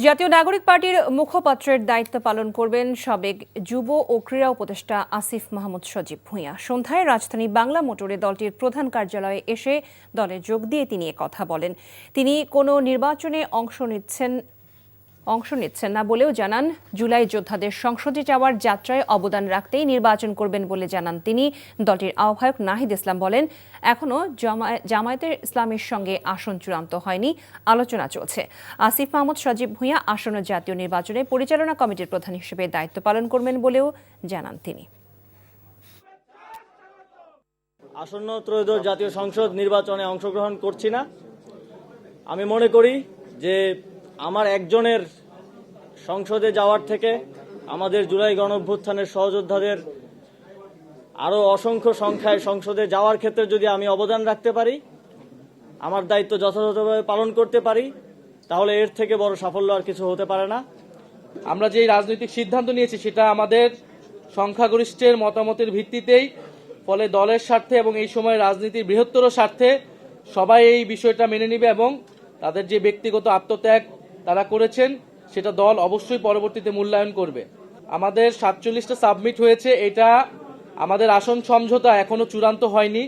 জাতীয় নাগরিক পার্টির মুখপাত্রের দায়িত্ব পালন করবেন সাবেক যুব ও ক্রীড়া উপদেষ্টা আসিফ মাহমুদ সজীব ভূঁইয়া। সন্ধ্যায় রাজধানী বাংলা মোটরে দলটির প্রধান কার্যালয়ে এসে দলে যোগ দিয়ে তিনি কথা বলেন। তিনি কোনো নির্বাচনে অংশ নিচ্ছেন না বলেও জানান। জুলাই যোদ্ধাদের সংসদে যাওয়ার যাত্রায় অবদান রাখতেই নির্বাচন করবেন বলে জানান তিনি। দলটির আহ্বায়ক নাহিদ ইসলাম বলেন, এখনও জামায়াতে ইসলামের সঙ্গে আসন চূড়ান্ত হয়নি, আলোচনা চলছে। আসিফ মাহমুদ সজীব ভূঁইয়া আসন্ন জাতীয় নির্বাচনে পরিচালনা কমিটির প্রধান হিসেবে দায়িত্ব পালন করবেন বলেও জানান তিনি। আসন্ন ত্রয়োদশ জাতীয় সংসদ নির্বাচনে অংশগ্রহণ করছি না। আমি মনে করি যে আমার একজনের সংসদে যাওয়ার থেকে আমাদের জুলাই গণঅভ্যুত্থানের সহযোদ্ধাদের আরও অসংখ্য সংখ্যায় সংসদে যাওয়ার ক্ষেত্রে যদি আমি অবদান রাখতে পারি, আমার দায়িত্ব যথাযথভাবে পালন করতে পারি, তাহলে এর থেকে বড় সাফল্য আর কিছু হতে পারে না। আমরা যে রাজনৈতিক সিদ্ধান্ত নিয়েছি সেটা আমাদের সংখ্যাগরিষ্ঠের মতামতের ভিত্তিতেই, ফলে দলের স্বার্থে এবং এই সময় রাজনীতির বৃহত্তর স্বার্থে সবাই এই বিষয়টা মেনে নেবে এবং তাদের যে ব্যক্তিগত আত্মত্যাগ তারা করেছেন সেটা দল অবশ্যই পরবর্তীতে মূল্যায়ন করবে। আমাদের 47টা সাবমিট হয়েছে, এটা আমাদের আসন সমঝোতা এখনো চূড়ান্ত হয়নি।